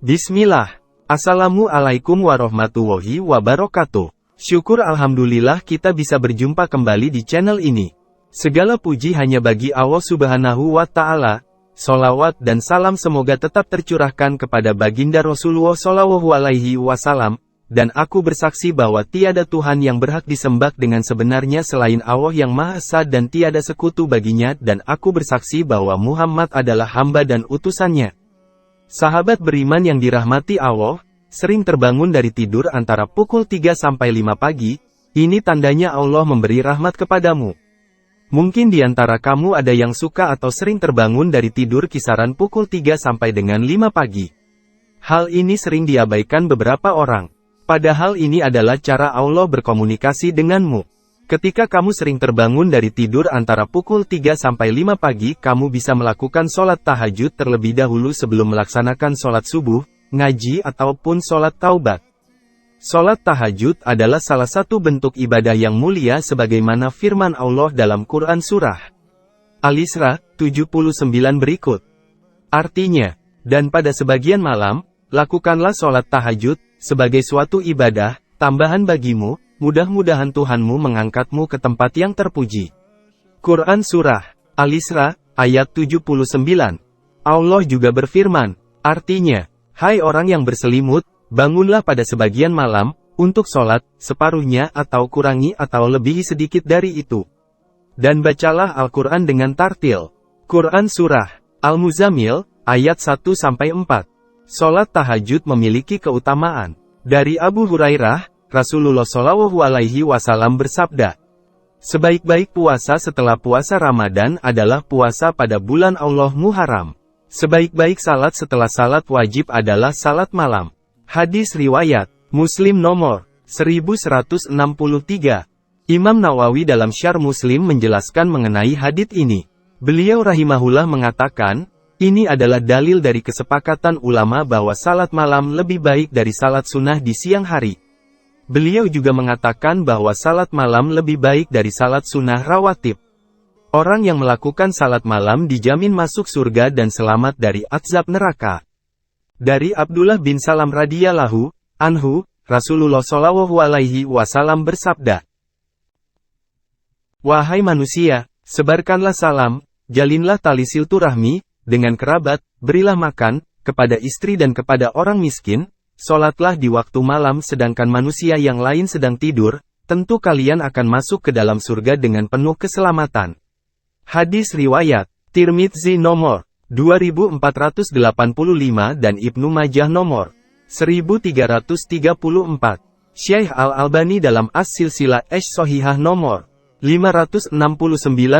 Bismillah. Assalamualaikum warahmatullahi wabarakatuh. Syukur alhamdulillah kita bisa berjumpa kembali di channel ini. Segala puji hanya bagi Allah Subhanahu wa Ta'ala. Sholawat dan salam semoga tetap tercurahkan kepada baginda Rasulullah Shallallahu Alaihi Wasallam. Dan aku bersaksi bahwa tiada Tuhan yang berhak disembah dengan sebenarnya selain Allah yang Maha Esa dan tiada sekutu baginya, dan aku bersaksi bahwa Muhammad adalah hamba dan utusannya. Sahabat beriman yang dirahmati Allah, sering terbangun dari tidur antara pukul 3 sampai 5 pagi, ini tandanya Allah memberi rahmat kepadamu. Mungkin di antara kamu ada yang suka atau sering terbangun dari tidur kisaran pukul 3 sampai dengan 5 pagi. Hal ini sering diabaikan beberapa orang. Padahal ini adalah cara Allah berkomunikasi denganmu. Ketika kamu sering terbangun dari tidur antara pukul 3 sampai 5 pagi, kamu bisa melakukan sholat tahajud terlebih dahulu sebelum melaksanakan sholat subuh, ngaji ataupun sholat taubat. Sholat tahajud adalah salah satu bentuk ibadah yang mulia sebagaimana firman Allah dalam Quran Surah Al-Isra 79 berikut. Artinya, dan pada sebagian malam, lakukanlah sholat tahajud, sebagai suatu ibadah, tambahan bagimu, mudah-mudahan Tuhanmu mengangkatmu ke tempat yang terpuji. Quran Surah Al-Isra, ayat 79. Allah juga berfirman, artinya, hai orang yang berselimut, bangunlah pada sebagian malam, untuk sholat, separuhnya atau kurangi atau lebihi sedikit dari itu. Dan bacalah Al-Quran dengan tartil. Quran Surah Al-Muzammil, ayat 1-4. Sholat tahajud memiliki keutamaan. Dari Abu Hurairah, Rasulullah Shallallahu Alaihi Wasallam bersabda, sebaik-baik puasa setelah puasa Ramadan adalah puasa pada bulan Allah Muharram. Sebaik-baik salat setelah salat wajib adalah salat malam. Hadis riwayat Muslim nomor 1163. Imam Nawawi dalam Syarh Muslim menjelaskan mengenai hadits ini. Beliau rahimahullah mengatakan, ini adalah dalil dari kesepakatan ulama bahwa salat malam lebih baik dari salat sunnah di siang hari. Beliau juga mengatakan bahwa salat malam lebih baik dari salat sunnah rawatib. Orang yang melakukan salat malam dijamin masuk surga dan selamat dari azab neraka. Dari Abdullah bin Salam radhiyallahu anhu, Rasulullah Shallallahu Alaihi Wasallam bersabda, wahai manusia, sebarkanlah salam, jalinlah tali silaturahmi dengan kerabat, berilah makan kepada istri dan kepada orang miskin. Sholatlah di waktu malam sedangkan manusia yang lain sedang tidur, tentu kalian akan masuk ke dalam surga dengan penuh keselamatan. Hadis riwayat Tirmidzi nomor 2485 dan Ibnu Majah nomor 1334. Syekh Al-Albani dalam As-Silsilah Ash-Shahihah nomor 569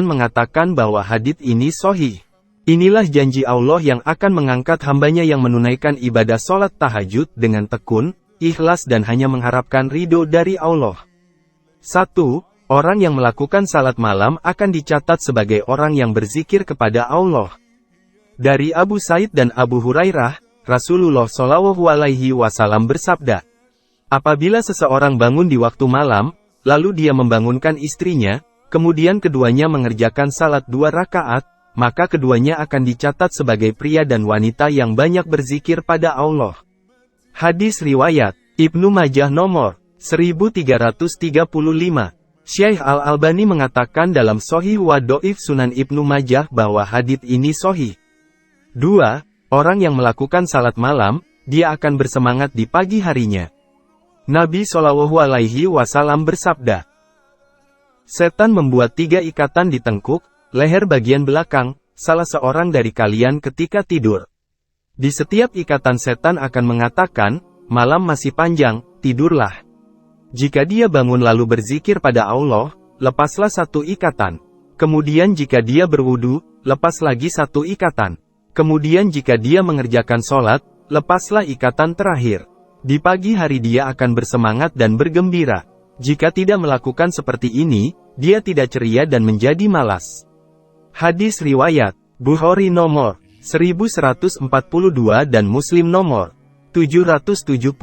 mengatakan bahwa hadits ini sahih. Inilah janji Allah yang akan mengangkat hambanya yang menunaikan ibadah sholat tahajud dengan tekun, ikhlas dan hanya mengharapkan ridho dari Allah. 1. Orang yang melakukan salat malam akan dicatat sebagai orang yang berzikir kepada Allah. Dari Abu Said dan Abu Hurairah, Rasulullah Shallallahu Alaihi Wasallam bersabda, apabila seseorang bangun di waktu malam, lalu dia membangunkan istrinya, kemudian keduanya mengerjakan salat 2 rakaat, maka keduanya akan dicatat sebagai pria dan wanita yang banyak berzikir pada Allah. Hadis riwayat Ibnu Majah nomor 1335. Syekh Al-Albani mengatakan dalam Sahih wa Dhaif Sunan Ibnu Majah bahwa hadits ini sahih. 2. Orang yang melakukan salat malam, dia akan bersemangat di pagi harinya. Nabi Shallallahu Alaihi Wasallam bersabda, setan membuat 3 ikatan di tengkuk, leher bagian belakang, salah seorang dari kalian ketika tidur. Di setiap ikatan setan akan mengatakan, malam masih panjang, tidurlah. Jika dia bangun lalu berzikir pada Allah, lepaslah 1 ikatan. Kemudian jika dia berwudu, lepas lagi 1 ikatan. Kemudian jika dia mengerjakan sholat, lepaslah ikatan terakhir. Di pagi hari dia akan bersemangat dan bergembira. Jika tidak melakukan seperti ini, dia tidak ceria dan menjadi malas. Hadis riwayat Bukhari nomor 1142 dan Muslim nomor 776.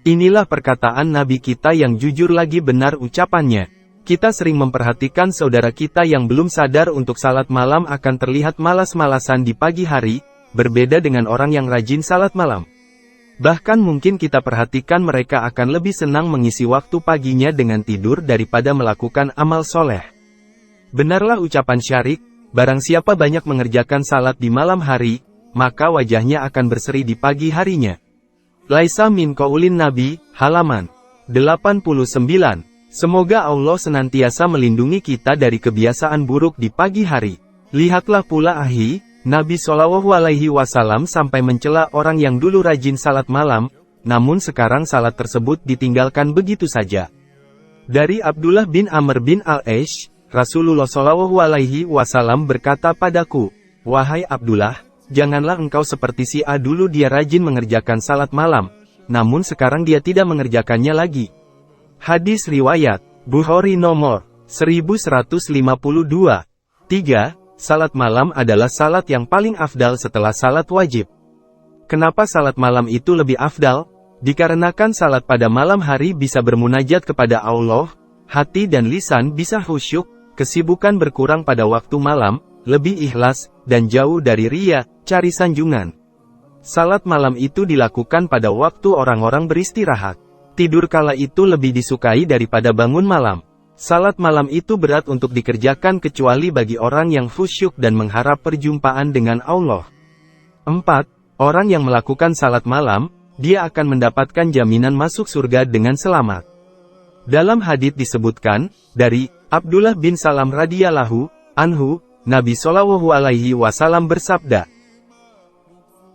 Inilah perkataan Nabi kita yang jujur lagi benar ucapannya. Kita sering memperhatikan saudara kita yang belum sadar untuk salat malam akan terlihat malas-malasan di pagi hari, berbeda dengan orang yang rajin salat malam. Bahkan mungkin kita perhatikan mereka akan lebih senang mengisi waktu paginya dengan tidur daripada melakukan amal soleh. Benarlah ucapan Syarik, barang siapa banyak mengerjakan salat di malam hari, maka wajahnya akan berseri di pagi harinya. Laisa min qaulin Nabi, halaman 89. Semoga Allah senantiasa melindungi kita dari kebiasaan buruk di pagi hari. Lihatlah pula Nabi Shallallahu Alaihi Wasallam sampai mencela orang yang dulu rajin salat malam, namun sekarang salat tersebut ditinggalkan begitu saja. Dari Abdullah bin Amr bin Al-Aish, Rasulullah Shallallahu Alaihi Wasallam berkata padaku, "Wahai Abdullah, janganlah engkau seperti si A dulu dia rajin mengerjakan salat malam, namun sekarang dia tidak mengerjakannya lagi." Hadis riwayat Bukhari nomor 1152. 3. Salat malam adalah salat yang paling afdal setelah salat wajib. Kenapa salat malam itu lebih afdal? Dikarenakan salat pada malam hari bisa bermunajat kepada Allah, hati dan lisan bisa khusyuk, kesibukan berkurang pada waktu malam, lebih ikhlas, dan jauh dari riya, cari sanjungan. Salat malam itu dilakukan pada waktu orang-orang beristirahat. Tidur kala itu lebih disukai daripada bangun malam. Salat malam itu berat untuk dikerjakan kecuali bagi orang yang khusyuk dan mengharap perjumpaan dengan Allah. 4. Orang yang melakukan salat malam, dia akan mendapatkan jaminan masuk surga dengan selamat. Dalam hadits disebutkan, dari Abdullah bin Salam radhiyallahu anhu, Nabi Shallallahu Alaihi Wasallam bersabda,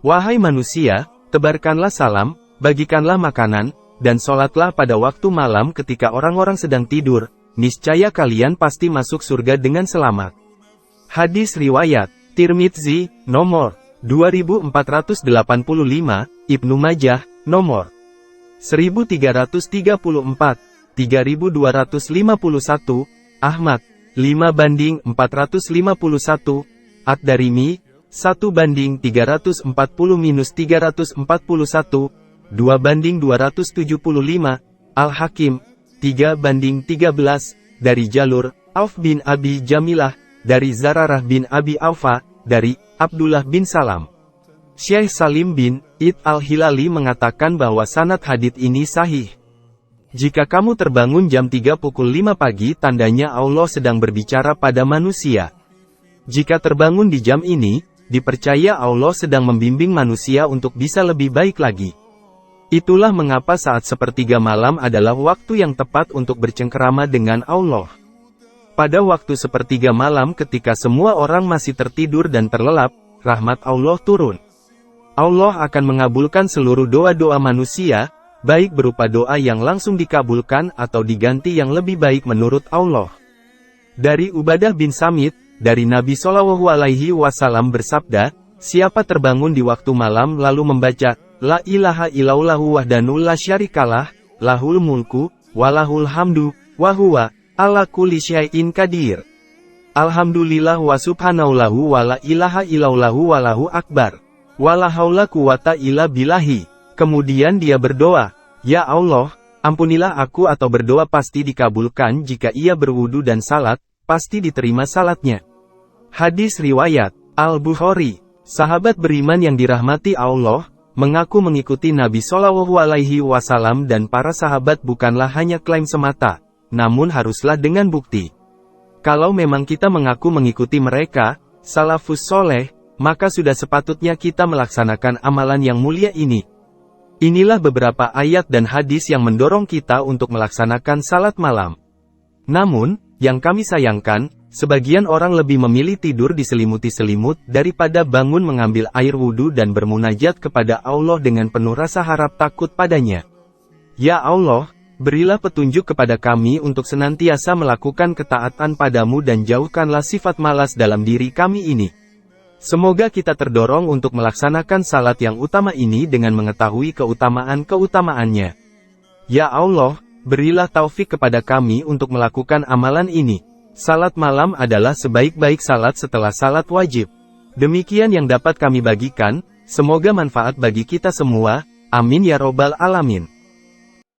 "Wahai manusia, tebarkanlah salam, bagikanlah makanan, dan sholatlah pada waktu malam ketika orang-orang sedang tidur, niscaya kalian pasti masuk surga dengan selamat." Hadis riwayat Tirmidzi, nomor 2485, Ibnu Majah, nomor 1334, 3251, Ahmad, 5/451, At-Darimi, 1/340-341, 2/275, Al-Hakim, 3/13, dari jalur Auf bin Abi Jamilah, dari Zararah bin Abi Aufa, dari Abdullah bin Salam. Syekh Salim bin Id Al-Hilali mengatakan bahwa sanad hadits ini sahih. Jika kamu terbangun jam 3 pukul 5 pagi tandanya Allah sedang berbicara pada manusia. Jika terbangun di jam ini, dipercaya Allah sedang membimbing manusia untuk bisa lebih baik lagi. Itulah mengapa saat sepertiga malam adalah waktu yang tepat untuk bercengkerama dengan Allah. Pada waktu sepertiga malam ketika semua orang masih tertidur dan terlelap, rahmat Allah turun. Allah akan mengabulkan seluruh doa-doa manusia, baik berupa doa yang langsung dikabulkan atau diganti yang lebih baik menurut Allah. Dari Ubadah bin Samit, dari Nabi Shallallahu Alaihi Wasallam bersabda, siapa terbangun di waktu malam lalu membaca, La ilaha illallahu wahdahu la syarikalah, lahul mulku, walahul hamdu, wahuwa, ala kulli syai'in qadir. Alhamdulillah wa subhanallahu wa la ilaha illallahu walahu akbar. Wala haula quwata illa billahi. Kemudian dia berdoa, Ya Allah, ampunilah aku atau berdoa pasti dikabulkan jika ia berwudu dan salat, pasti diterima salatnya. Hadis riwayat Al-Bukhari. Sahabat beriman yang dirahmati Allah, mengaku mengikuti Nabi Shallallahu Alaihi Wasallam dan para sahabat bukanlah hanya klaim semata, namun haruslah dengan bukti. Kalau memang kita mengaku mengikuti mereka, salafus soleh, maka sudah sepatutnya kita melaksanakan amalan yang mulia ini. Inilah beberapa ayat dan hadis yang mendorong kita untuk melaksanakan salat malam. Namun, yang kami sayangkan, sebagian orang lebih memilih tidur diselimuti selimut daripada bangun mengambil air wudhu dan bermunajat kepada Allah dengan penuh rasa harap takut padanya. Ya Allah, berilah petunjuk kepada kami untuk senantiasa melakukan ketaatan padamu dan jauhkanlah sifat malas dalam diri kami ini. Semoga kita terdorong untuk melaksanakan salat yang utama ini dengan mengetahui keutamaan-keutamaannya. Ya Allah, berilah taufik kepada kami untuk melakukan amalan ini. Salat malam adalah sebaik-baik salat setelah salat wajib. Demikian yang dapat kami bagikan, semoga manfaat bagi kita semua, amin ya robbal alamin.